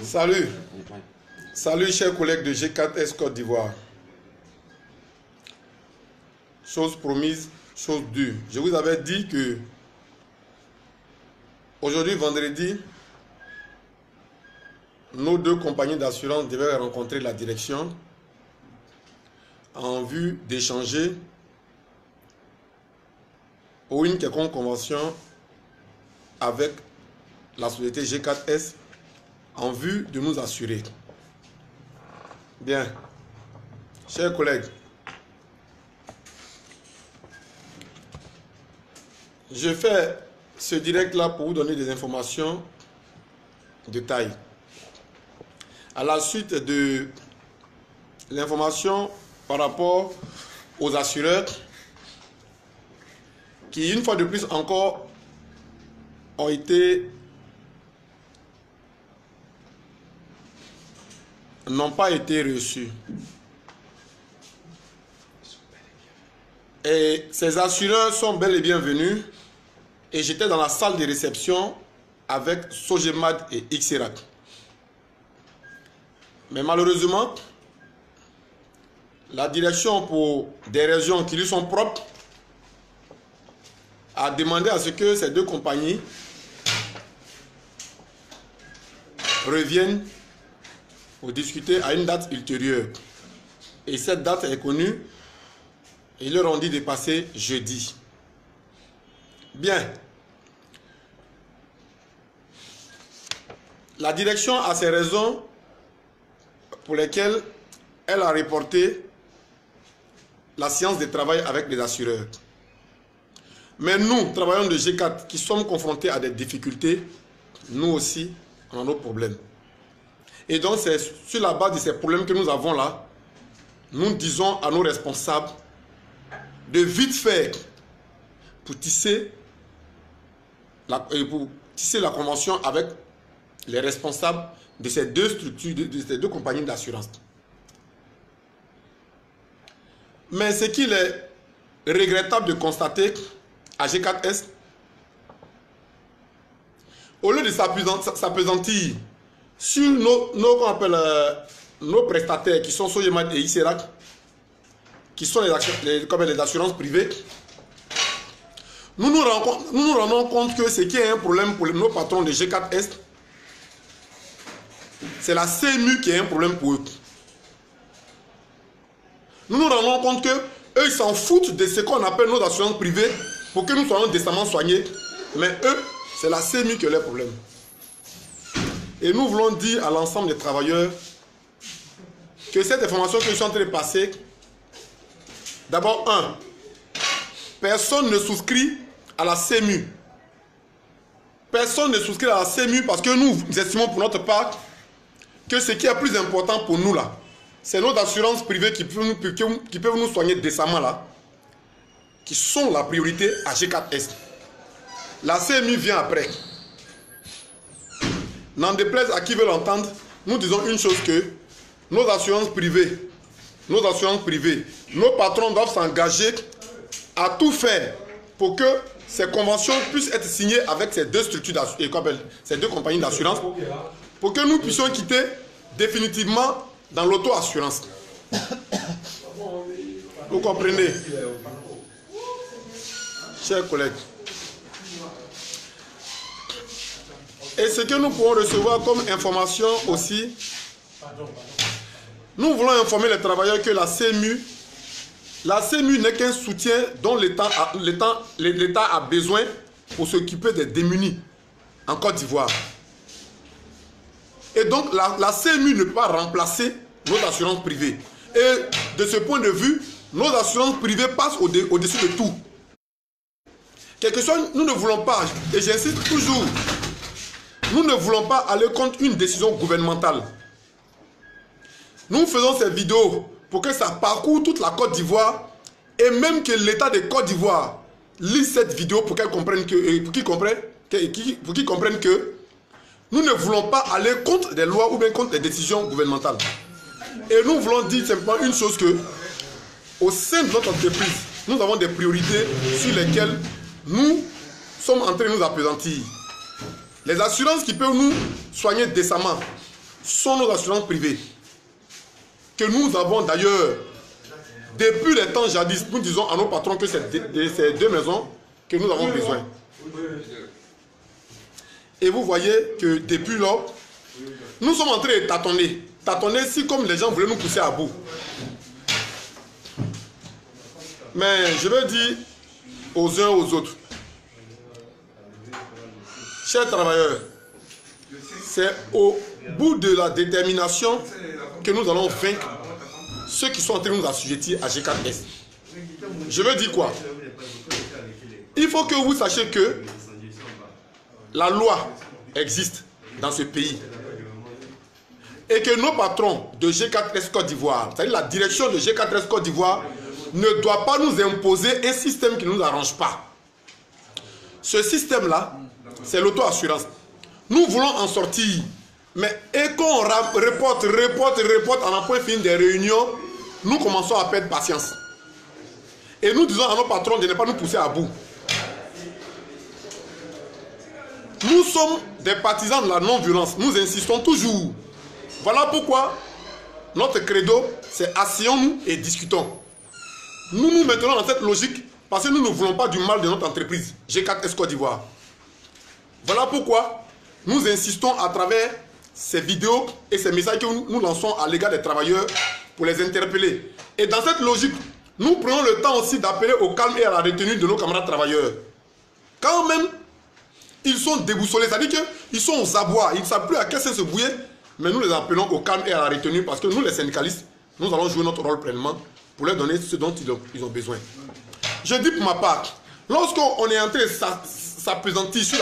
Salut. Salut chers collègues de G4S Côte d'Ivoire. Chose promise, chose due. Je vous avais dit que aujourd'hui, vendredi, nos deux compagnies d'assurance devaient rencontrer la direction en vue d'échanger pour une quelconque convention avec la société G4S en vue de nous assurer. Bien, chers collègues, je fais ce direct-là pour vous donner des informations de taille. À la suite de l'information par rapport aux assureurs qui, une fois de plus encore, n'ont pas été reçus. Et ces assureurs sont bel et bien venus et j'étais dans la salle de réception avec Sogemad et Xerac. Mais malheureusement, la direction, pour des raisons qui lui sont propres, a demandé à ce que ces deux compagnies reviennent pour discuter à une date ultérieure. Et cette date est connue. Ils leur ont dit de passer jeudi. Bien. La direction a ses raisons pour lesquelles elle a reporté la séance de travail avec les assureurs. Mais nous, travailleurs de G4, qui sommes confrontés à des difficultés, nous aussi, on a nos problèmes. Et donc, c'est sur la base de ces problèmes que nous avons là, nous disons à nos responsables de vite faire pour tisser la convention avec les responsables de ces deux structures, de ces deux compagnies d'assurance. Mais ce qu'il est regrettable de constater à G4S, au lieu de s'appesantir sur nos prestataires qui sont Sogemad et Xerac, qui sont les assurances privées, nous nous rendons compte que ce qui est un problème pour nos patrons de G4S, c'est la CMU qui est un problème pour eux. Nous nous rendons compte que eux, ils s'en foutent de ce qu'on appelle nos assurances privées pour que nous soyons décemment soignés. Mais eux, c'est la CMU qui est leur problème. Et nous voulons dire à l'ensemble des travailleurs que cette information que je suis en train de passer, d'abord, personne ne souscrit à la CMU. Personne ne souscrit à la CMU parce que nous estimons pour notre part que ce qui est plus important pour nous là, c'est nos assurances privées qui peuvent nous soigner décemment là, qui sont la priorité à G4S. La CMU vient après. N'en déplaise à qui veut l'entendre, nous disons une chose que nos assurances privées, nos patrons doivent s'engager à tout faire pour que ces conventions puissent être signées avec ces deux structures, ces deux compagnies d'assurance, pour que nous puissions quitter définitivement dans l'auto-assurance. Vous comprenez, chers collègues? Et ce que nous pouvons recevoir comme information aussi, nous voulons informer les travailleurs que la CMU n'est qu'un soutien dont l'État a besoin pour s'occuper des démunis en Côte d'Ivoire. Et donc, la CMU ne peut pas remplacer nos assurances privées. Et de ce point de vue, nos assurances privées passent au-dessus de tout. Quelque chose, nous ne voulons pas, et j'insiste toujours, nous ne voulons pas aller contre une décision gouvernementale. Nous faisons ces vidéos pour que ça parcourt toute la Côte d'Ivoire et même que l'État de Côte d'Ivoire lise cette vidéo pour qu'ils comprennent que nous ne voulons pas aller contre des lois ou bien contre des décisions gouvernementales. Et nous voulons dire simplement une chose que, au sein de notre entreprise, nous avons des priorités sur lesquelles nous sommes en train de nous appesantir. Les assurances qui peuvent nous soigner décemment sont nos assurances privées. Que nous avons d'ailleurs, depuis les temps jadis, nous disons à nos patrons que c'est de ces deux maisons que nous avons besoin. Et vous voyez que depuis lors, nous sommes en train de tâtonner. Tâtonner si comme les gens voulaient nous pousser à bout. Mais je veux dire aux uns aux autres, chers travailleurs, c'est au bout de la détermination que nous allons vaincre ceux qui sont en train de nous assujettir à G4S. Je veux dire quoi? Il faut que vous sachiez que la loi existe dans ce pays et que nos patrons de G4S Côte d'Ivoire, c'est-à-dire la direction de G4S Côte d'Ivoire, ne doit pas nous imposer un système qui ne nous arrange pas. Ce système-là, c'est l'auto-assurance. Nous voulons en sortir. Mais et qu'on reporte à un point fini des réunions, nous commençons à perdre patience. Et nous disons à nos patrons de ne pas nous pousser à bout. Nous sommes des partisans de la non-violence. Nous insistons toujours. Voilà pourquoi notre credo, c'est asseyons-nous et discutons. Nous nous maintenons dans cette logique parce que nous ne voulons pas du mal de notre entreprise, G4S Côte d'Ivoire. Voilà pourquoi nous insistons à travers ces vidéos et ces messages que nous lançons à l'égard des travailleurs pour les interpeller. Et dans cette logique, nous prenons le temps aussi d'appeler au calme et à la retenue de nos camarades travailleurs. Quand même, ils sont déboussolés, c'est-à-dire qu'ils sont aux abois, ils ne savent plus à quel sens se bouiller, mais nous les appelons au calme et à la retenue parce que nous, les syndicalistes, nous allons jouer notre rôle pleinement pour leur donner ce dont ils ont besoin. Je dis pour ma part, lorsqu'on est en train de s'appesantir sur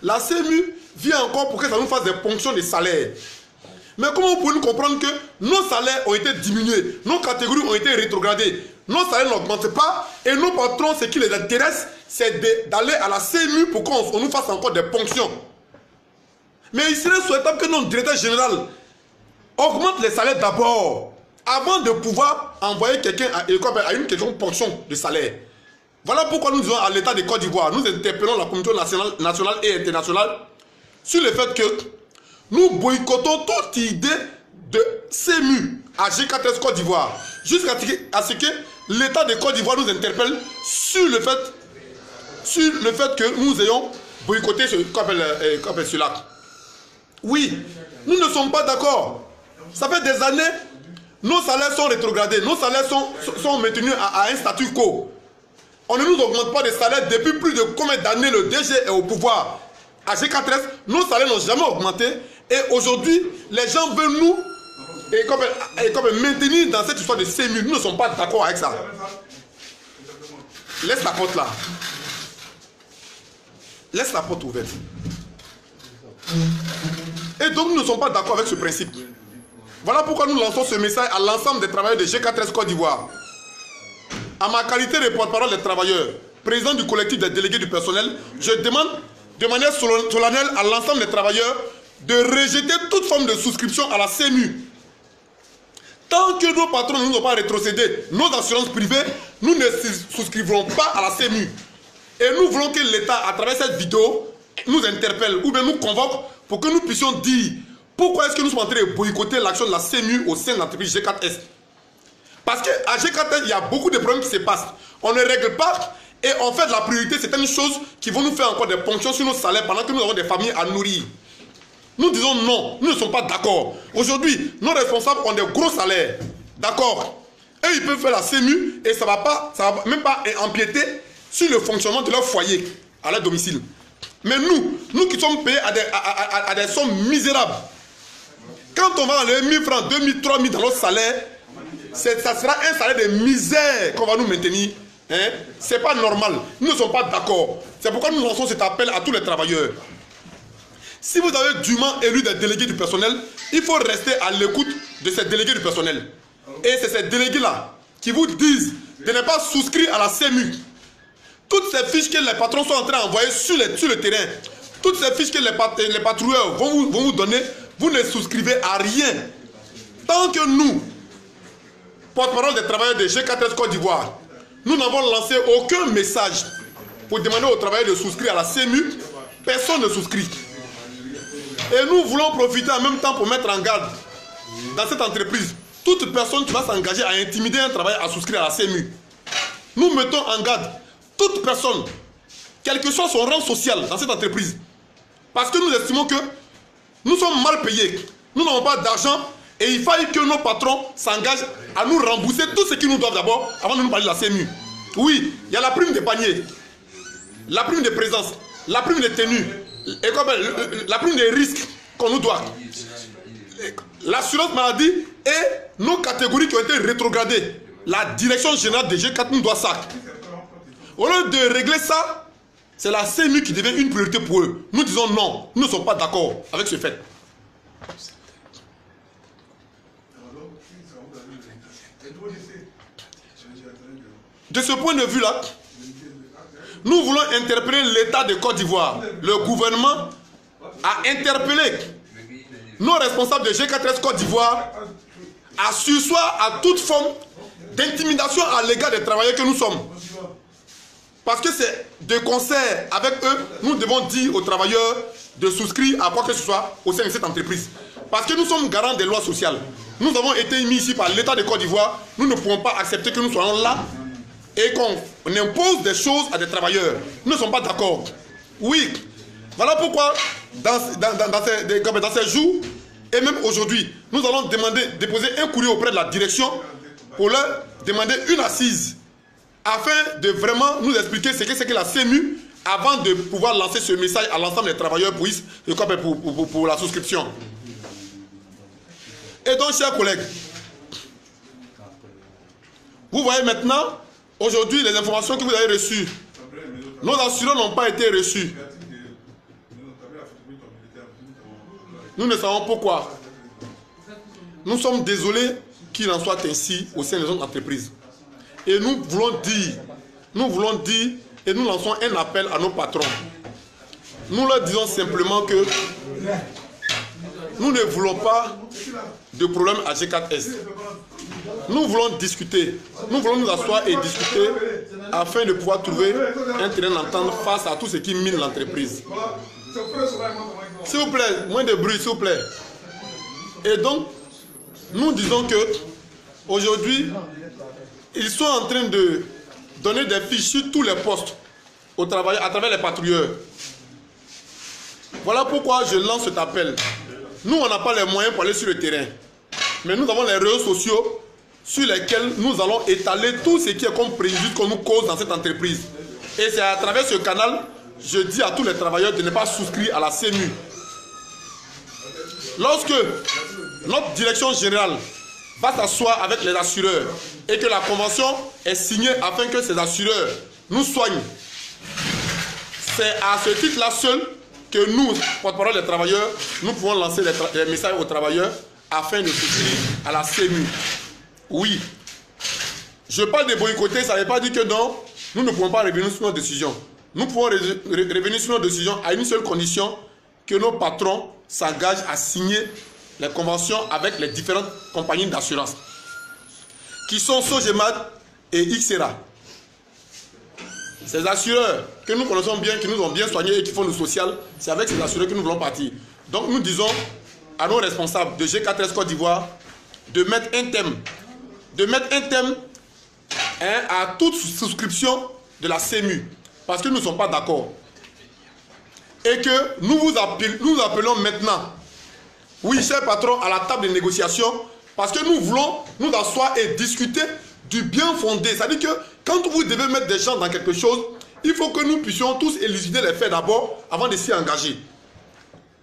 la CMU vient encore pour que ça nous fasse des ponctions de salaire. Mais comment vous pouvez nous comprendre que nos salaires ont été diminués, nos catégories ont été rétrogradées, nos salaires n'augmentent pas et nos patrons, ce qui les intéresse, c'est d'aller à la CMU pour qu'on nous fasse encore des ponctions. Mais il serait souhaitable que notre directeur général augmente les salaires d'abord avant de pouvoir envoyer quelqu'un à une quelconque ponction de salaire. Voilà pourquoi nous disons à l'État de Côte d'Ivoire, nous interpellons la communauté nationale et internationale sur le fait que nous boycottons toute idée de CMU à G4S Côte d'Ivoire jusqu'à ce que l'État de Côte d'Ivoire nous interpelle sur le fait que nous ayons boycotté cela. Oui, nous ne sommes pas d'accord. Ça fait des années, nos salaires sont rétrogradés, nos salaires sont maintenus à un statu quo. On ne nous augmente pas de salaire depuis plus de combien d'années le DG est au pouvoir. À G4S, nos salaires n'ont jamais augmenté. Et aujourd'hui, les gens veulent nous maintenir dans cette histoire de CMU. Nous ne sommes pas d'accord avec ça. Laisse la porte là. Laisse la porte ouverte. Et donc nous ne sommes pas d'accord avec ce principe. Voilà pourquoi nous lançons ce message à l'ensemble des travailleurs de G4S Côte d'Ivoire. À ma qualité de porte-parole des travailleurs, président du collectif des délégués du personnel, je demande de manière solennelle à l'ensemble des travailleurs de rejeter toute forme de souscription à la CMU. Tant que nos patrons ne nous ont pas rétrocédé nos assurances privées, nous ne souscrivrons pas à la CMU. Et nous voulons que l'État, à travers cette vidéo, nous interpelle ou bien nous convoque pour que nous puissions dire pourquoi est-ce que nous sommes en train de boycotter l'action de la CMU au sein de l'entreprise G4S. Parce qu'à G4S, il y a beaucoup de problèmes qui se passent. On ne règle pas et on fait de la priorité certaines choses qui vont nous faire encore des ponctions sur nos salaires pendant que nous avons des familles à nourrir. Nous disons non, nous ne sommes pas d'accord. Aujourd'hui, nos responsables ont des gros salaires. D'accord. Eux, ils peuvent faire la CMU et ça va même pas empiéter sur le fonctionnement de leur foyer à leur domicile. Mais nous qui sommes payés à des sommes misérables, Quand on va enlever 1000 francs, 2000, 3000 dans notre salaire, ça sera un salaire de misère qu'on va nous maintenir. Hein? Ce n'est pas normal. Nous ne sommes pas d'accord. C'est pourquoi nous lançons cet appel à tous les travailleurs. Si vous avez dûment élu des délégués du personnel, il faut rester à l'écoute de ces délégués du personnel. Et c'est ces délégués-là qui vous disent de ne pas souscrire à la CEMU. Toutes ces fiches que les patrons sont en train d'envoyer sur le terrain, toutes ces fiches que les patrouilleurs vont vous donner, vous ne souscrivez à rien. Tant que nous, porte-parole des travailleurs de G4S Côte d'Ivoire, nous n'avons lancé aucun message pour demander aux travailleurs de souscrire à la CEMU, personne ne souscrit. Et nous voulons profiter en même temps pour mettre en garde dans cette entreprise toute personne qui va s'engager à intimider un travailleur à souscrire à la CEMU. Nous mettons en garde toute personne, quel que soit son rang social dans cette entreprise. Parce que nous estimons que nous sommes mal payés, nous n'avons pas d'argent et il faille que nos patrons s'engagent à nous rembourser tout ce qu'ils nous doivent d'abord avant de nous parler de la CEMU. Oui, il y a la prime des paniers, la prime de présence, la prime de tenue, la prime des risques qu'on nous doit, l'assurance maladie et nos catégories qui ont été rétrogradées. La direction générale des G4 nous doit ça. Au lieu de régler ça, c'est la CEMU qui devient une priorité pour eux. Nous disons non, nous ne sommes pas d'accord avec ce fait. De ce point de vue-là, nous voulons interpeller l'État de Côte d'Ivoire. Le gouvernement a interpellé nos responsables de G4S Côte d'Ivoire à surseoir à toute forme d'intimidation à l'égard des travailleurs que nous sommes. Parce que c'est de concert avec eux, nous devons dire aux travailleurs de souscrire à quoi que ce soit au sein de cette entreprise. Parce que nous sommes garants des lois sociales. Nous avons été mis ici par l'État de Côte d'Ivoire. Nous ne pouvons pas accepter que nous soyons là et qu'on impose des choses à des travailleurs. Nous ne sommes pas d'accord. Oui, voilà pourquoi dans ces jours et même aujourd'hui, nous allons déposer un courrier auprès de la direction pour leur demander une assise afin de vraiment nous expliquer ce que c'est que la CEMU avant de pouvoir lancer ce message à l'ensemble des travailleurs pour la souscription. Et donc, chers collègues, vous voyez maintenant, aujourd'hui, les informations que vous avez reçues, nos assureurs n'ont pas été reçus. Nous ne savons pourquoi. Nous sommes désolés qu'il en soit ainsi au sein des autres entreprises. Et nous voulons dire et nous lançons un appel à nos patrons. Nous leur disons simplement que nous ne voulons pas de problème à G4S. Nous voulons discuter, nous voulons nous asseoir et discuter afin de pouvoir trouver un terrain d'entente face à tout ce qui mine l'entreprise. S'il vous plaît, moins de bruit, s'il vous plaît. Et donc, nous disons que aujourd'hui, ils sont en train de donner des fiches sur tous les postes au travail, à travers les patrouilleurs. Voilà pourquoi je lance cet appel. Nous, on n'a pas les moyens pour aller sur le terrain. Mais nous avons les réseaux sociaux sur lesquels nous allons étaler tout ce qui est comme préjudice qu'on nous cause dans cette entreprise. Et c'est à travers ce canal, je dis à tous les travailleurs de ne pas souscrire à la CEMU. Lorsque notre direction générale va s'asseoir avec les assureurs et que la convention est signée afin que ces assureurs nous soignent, c'est à ce titre-là seul que nous, porte-parole des travailleurs, nous pouvons lancer des messages aux travailleurs afin de souscrire à la CEMU. Oui. Je parle de boycotter, ça ne veut pas dire que non, nous ne pouvons pas revenir sur nos décisions. Nous pouvons revenir sur nos décisions à une seule condition, que nos patrons s'engagent à signer les conventions avec les différentes compagnies d'assurance, qui sont Sogemad et XERA. Ces assureurs que nous connaissons bien, qui nous ont bien soignés et qui font le social, c'est avec ces assureurs que nous voulons partir. Donc nous disons à nos responsables de G4S Côte d'Ivoire de mettre un thème, à toute souscription de la CEMU, parce que nous ne sommes pas d'accord. Et que nous appelons maintenant, oui, chers patrons, à la table de négociation, parce que nous voulons nous asseoir et discuter du bien fondé. C'est-à-dire que quand vous devez mettre des gens dans quelque chose, il faut que nous puissions tous élucider les faits d'abord avant de s'y engager.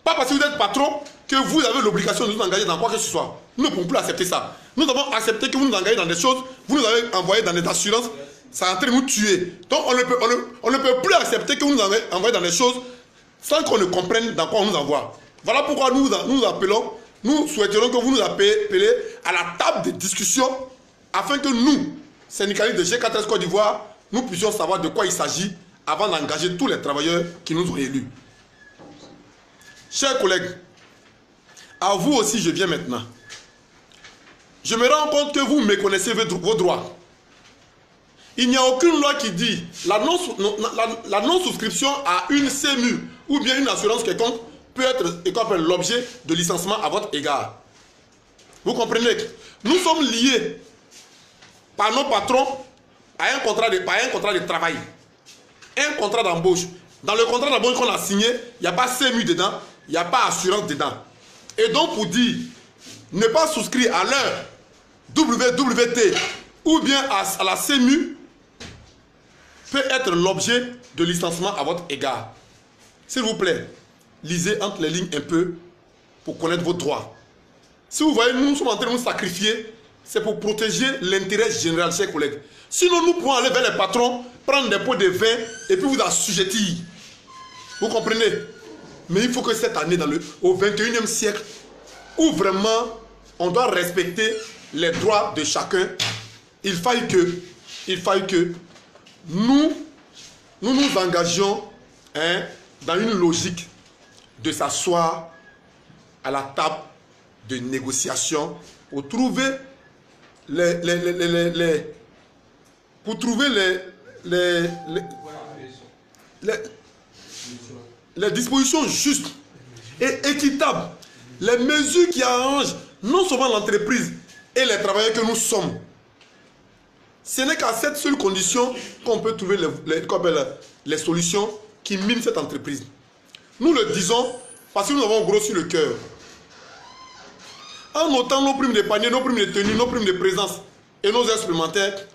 Pas parce que vous êtes patron que vous avez l'obligation de nous engager dans quoi que ce soit. Nous ne pouvons plus accepter ça. Nous avons accepté que vous nous engagez dans des choses, vous nous avez envoyé dans des assurances, ça est en train de nous tuer. Donc on ne peut plus accepter que vous nous envoyez dans des choses sans qu'on ne comprenne dans quoi on nous envoie. Voilà pourquoi nous appelons, nous souhaiterions que vous nous appeliez à la table de discussion afin que nous, syndicalistes de G4S Côte d'Ivoire, nous puissions savoir de quoi il s'agit avant d'engager tous les travailleurs qui nous ont élus. Chers collègues, à vous aussi je viens maintenant. Je me rends compte que vous méconnaissez vos droits. Il n'y a aucune loi qui dit la non-souscription à une CMU ou bien une assurance quelconque peut être l'objet de licenciement à votre égard. Vous comprenez? Nous sommes liés par nos patrons à un contrat de travail, un contrat d'embauche. Dans le contrat d'embauche qu'on a signé, il n'y a pas CMU dedans, il n'y a pas assurance dedans. Et donc pour dire ne pas souscrire à leur WWT ou bien à la CMU peut être l'objet de licenciement à votre égard. S'il vous plaît, lisez entre les lignes un peu pour connaître vos droits. Si vous voyez, nous sommes en train de nous sacrifier, c'est pour protéger l'intérêt général, chers collègues. Sinon, nous pouvons aller vers les patrons, prendre des pots de vin et puis vous assujettir. Vous comprenez? Mais il faut que cette année, au 21e siècle, où vraiment on doit respecter les droits de chacun, il faille que nous nous engagions dans une logique de s'asseoir à la table de négociation pour trouver les dispositions justes et équitables, les mesures qui arrangent non seulement l'entreprise et les travailleurs que nous sommes. Ce n'est qu'à cette seule condition qu'on peut trouver les solutions qui minent cette entreprise. Nous le disons parce que nous avons gros sur le cœur. En notant nos primes de panier, nos primes de tenue, nos primes de présence et nos heures supplémentaires,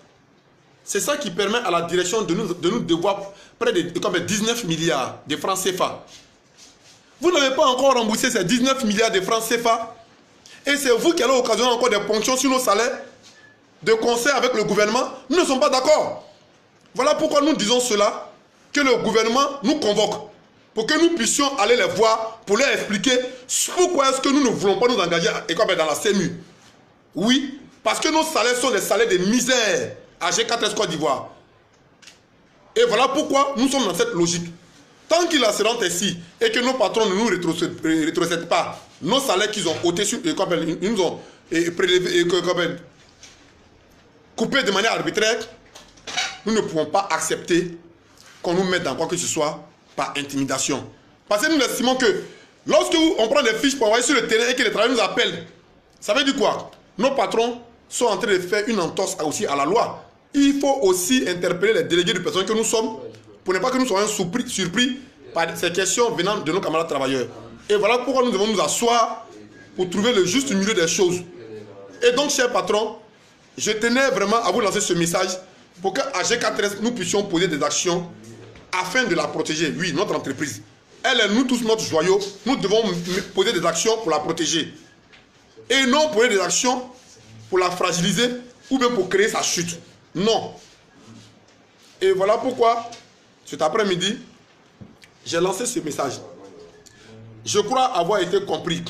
c'est ça qui permet à la direction de nous devoir près de 19 milliards de francs CFA. Vous n'avez pas encore remboursé ces 19 milliards de francs CFA et c'est vous qui allez occasionner encore des ponctions sur nos salaires de concert avec le gouvernement. Nous ne sommes pas d'accord. Voilà pourquoi nous disons cela, que le gouvernement nous convoque pour que nous puissions aller les voir, pour leur expliquer pourquoi est-ce que nous ne voulons pas nous engager dans la CMU. Oui, parce que nos salaires sont des salaires de misère à G4S Côte d'Ivoire. Et voilà pourquoi nous sommes dans cette logique. Tant qu'ils seront ainsi et que nos patrons ne nous rétrocèdent pas nos salaires qu'ils ont ôtés, ils nous ont coupés de manière arbitraire, nous ne pouvons pas accepter qu'on nous mette dans quoi que ce soit par intimidation. Parce que nous estimons que lorsque on prend des fiches pour envoyer sur le terrain et que les travailleurs nous appellent, ça veut dire quoi? Nos patrons sont en train de faire une entorse aussi à la loi. Il faut aussi interpeller les délégués de personnes que nous sommes pour ne pas que nous soyons surpris par ces questions venant de nos camarades travailleurs. Et voilà pourquoi nous devons nous asseoir pour trouver le juste milieu des choses. Et donc, chers patrons, je tenais vraiment à vous lancer ce message pour qu'à G4S, nous puissions poser des actions afin de la protéger. Oui, notre entreprise. Elle est nous tous notre joyau. Nous devons poser des actions pour la protéger. Et non poser des actions pour la fragiliser ou bien pour créer sa chute. Non. Et voilà pourquoi, cet après-midi, j'ai lancé ce message. Je crois avoir été compris.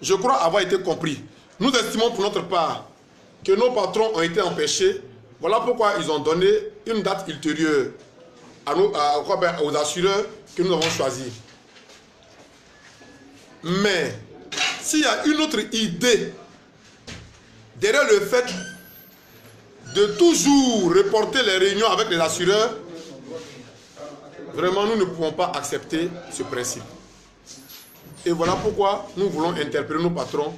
Je crois avoir été compris. Nous estimons pour notre part que nos patrons ont été empêchés. Voilà pourquoi ils ont donné une date ultérieure aux assureurs que nous avons choisis. Mais s'il y a une autre idée derrière le fait de toujours reporter les réunions avec les assureurs, vraiment nous ne pouvons pas accepter ce principe. Et voilà pourquoi nous voulons interpeller nos patrons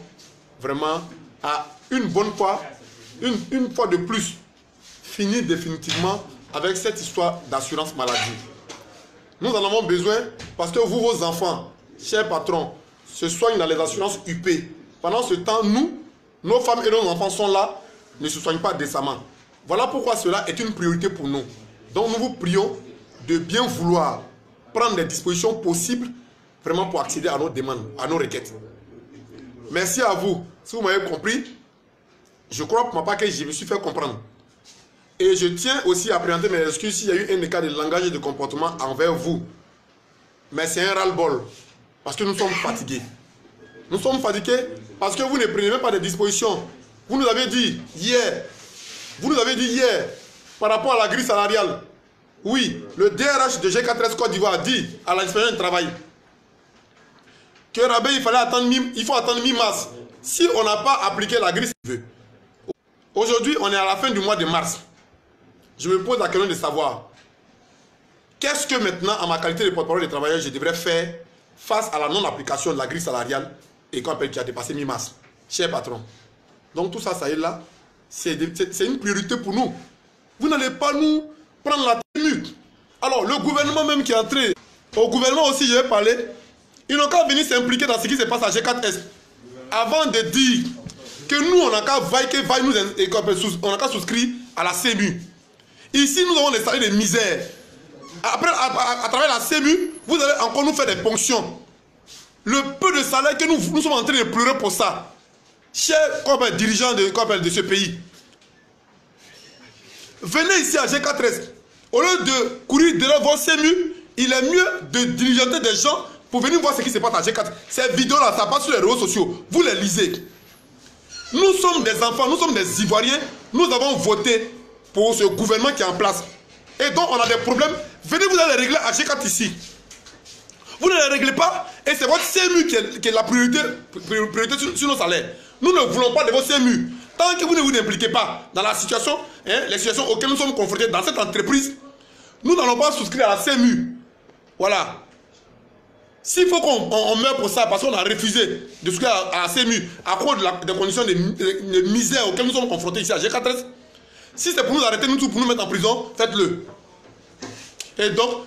vraiment à une bonne fois, une fois de plus, finir définitivement avec cette histoire d'assurance maladie. Nous en avons besoin parce que vous, vos enfants, chers patrons, se soignent dans les assurances UP. Pendant ce temps, nous, nos femmes et nos enfants sont là, ne se soignent pas décemment. Voilà pourquoi cela est une priorité pour nous. Donc nous vous prions de bien vouloir prendre les dispositions possibles vraiment pour accéder à nos demandes, à nos requêtes. Merci à vous. Si vous m'avez compris, je crois pour ma part que je me suis fait comprendre. Et je tiens aussi à présenter mes excuses s'il y a eu un écart de langage et de comportement envers vous. Mais c'est un ras-le-bol. Parce que nous sommes fatigués. Nous sommes fatigués parce que vous ne prenez même pas de dispositions. Vous nous avez dit hier, par rapport à la grille salariale, oui, le DRH de G4S Côte d'Ivoire dit à l'inspection du travail que Rabé, il faut attendre mi-mars. Si on n'a pas appliqué la grille, aujourd'hui, on est à la fin du mois de mars. Je me pose la question de savoir qu'est-ce que maintenant, en ma qualité de porte-parole des travailleurs, je devrais faire face à la non-application de la grille salariale et qu'on appelle qui a dépassé mi-mars, cher patron. Donc tout ça, ça est là, c'est une priorité pour nous. Vous n'allez pas nous prendre la tenue. Alors, le gouvernement même qui est entré, au gouvernement aussi, je vais parler, ils n'ont qu'à venir s'impliquer dans ce qui se passe à G4S. Avant de dire que nous, on n'a qu'à on n'a qu'à souscrire à la CMU. Ici, nous avons des salaires de misère. Après, à travers la CMU, vous allez encore nous faire des ponctions. Le peu de salaire que nous sommes en train de pleurer pour ça. Chers dirigeants de ce pays, venez ici à G4S. Au lieu de courir derrière votre CMU, il est mieux de diligenter des gens pour venir voir ce qui se passe à G4. Ces vidéos-là, ça passe sur les réseaux sociaux. Vous les lisez. Nous sommes des enfants, nous sommes des Ivoiriens. Nous avons voté pour ce gouvernement qui est en place. Et donc, on a des problèmes. Venez, vous allez les régler à G4 ici. Vous ne les réglez pas et c'est votre CMU qui est la priorité sur nos salaires. Nous ne voulons pas de votre CMU. Tant que vous ne vous impliquez pas dans la situation, les situations auxquelles nous sommes confrontés dans cette entreprise, nous n'allons pas souscrire à la CMU. Voilà. S'il faut qu'on meure pour ça parce qu'on a refusé de souscrire à la CMU à cause des conditions de misère auxquelles nous sommes confrontés ici à G4S, si c'est pour nous arrêter, pour nous mettre en prison, faites-le. Et donc,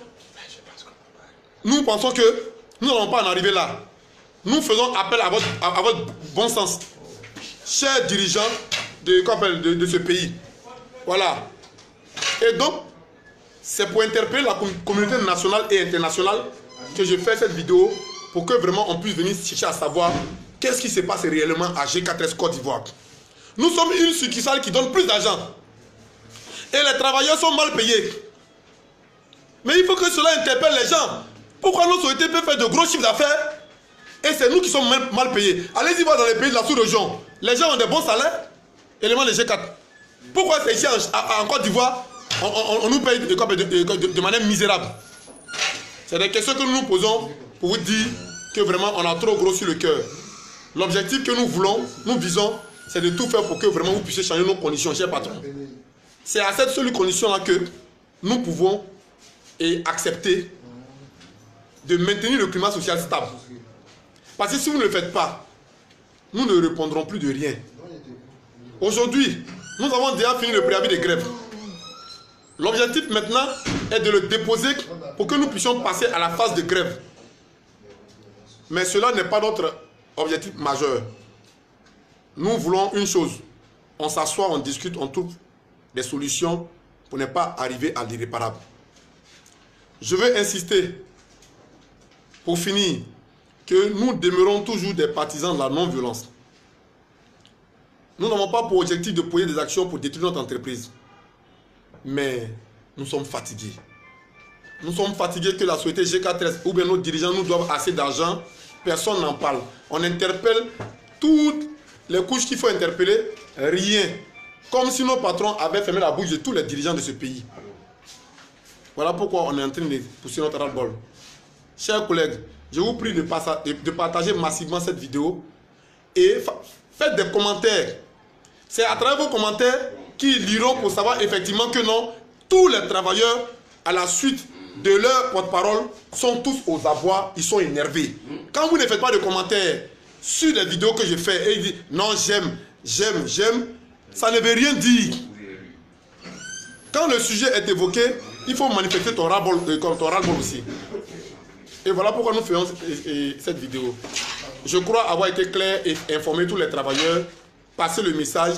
nous pensons que nous n'allons pas en arriver là. Nous faisons appel à votre bon sens. Chers dirigeants de ce pays. Voilà. Et donc, c'est pour interpeller la communauté nationale et internationale que je fais cette vidéo pour que vraiment on puisse venir chercher à savoir qu'est-ce qui se passe réellement à G4S Côte d'Ivoire. Nous sommes une succursale qui donne plus d'argent. Et les travailleurs sont mal payés. Mais il faut que cela interpelle les gens. Pourquoi nos sociétés peuvent faire de gros chiffres d'affaires et c'est nous qui sommes mal payés? Allez-y voir dans les pays de la sous-région. Les gens ont des bons salaires, éléments de G4. Pourquoi c'est ici en Côte d'Ivoire, on nous paye de manière misérable? C'est des questions que nous nous posons pour vous dire que vraiment on a trop gros sur le cœur. L'objectif que nous visons, c'est de tout faire pour que vraiment vous puissiez changer nos conditions, chers patrons. C'est à cette seule condition-là que nous pouvons accepter de maintenir le climat social stable. Parce que si vous ne le faites pas, nous ne répondrons plus de rien. Aujourd'hui, nous avons déjà fini le préavis de grève. L'objectif maintenant est de le déposer pour que nous puissions passer à la phase de grève. Mais cela n'est pas notre objectif majeur. Nous voulons une chose. On s'assoit, on discute, on trouve des solutions pour ne pas arriver à l'irréparable. Je veux insister, pour finir, que nous demeurons toujours des partisans de la non-violence. Nous n'avons pas pour objectif de poser des actions pour détruire notre entreprise. Mais nous sommes fatigués. Nous sommes fatigués que la société G4S ou bien nos dirigeants nous doivent assez d'argent. Personne n'en parle. On interpelle toutes les couches qu'il faut interpeller. Rien. Comme si nos patrons avaient fermé la bouche de tous les dirigeants de ce pays. Voilà pourquoi on est en train de pousser notre ras-le-bol. Chers collègues, je vous prie de partager massivement cette vidéo et faites des commentaires. C'est à travers vos commentaires qu'ils liront pour savoir effectivement que non, tous les travailleurs, à la suite de leur porte-parole, sont tous aux abois, ils sont énervés. Quand vous ne faites pas de commentaires sur les vidéos que je fais et ils disent non, j'aime, ça ne veut rien dire. Quand le sujet est évoqué, il faut manifester ton ras-le-bol aussi. Et voilà pourquoi nous faisons cette vidéo. Je crois avoir été clair et informé tous les travailleurs, passer le message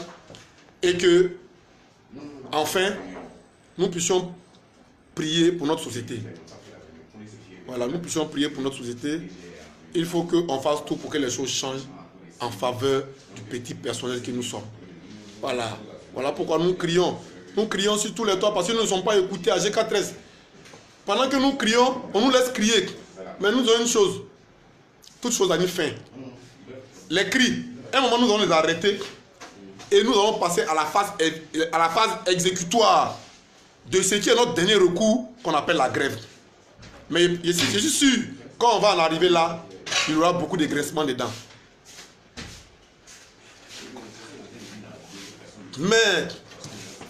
et que, enfin, nous puissions prier pour notre société. Voilà, nous puissions prier pour notre société il faut qu'on fasse tout pour que les choses changent en faveur du petit personnel que nous sommes. Voilà. Voilà pourquoi nous crions. Nous crions sur tous les toits parce que nous ne sommes pas écoutés à GK13. Pendant que nous crions, on nous laisse crier. Mais nous avons une chose. Toute chose a une fin. Les cris, à un moment nous allons les arrêter et nous allons passer à la phase exécutoire de ce qui est notre dernier recours qu'on appelle la grève. Mais je suis sûr, quand on va en arriver là, il y aura beaucoup de graissements dedans. Mais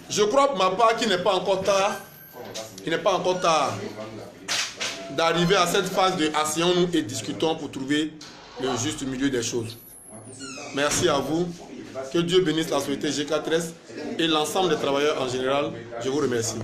je crois pour ma part qu'il n'est pas encore tard. Il n'est pas encore tard d'arriver à cette phase de asseyons-nous et discutons pour trouver le juste milieu des choses. Merci à vous. Que Dieu bénisse la société GK13 et l'ensemble des travailleurs en général. Je vous remercie.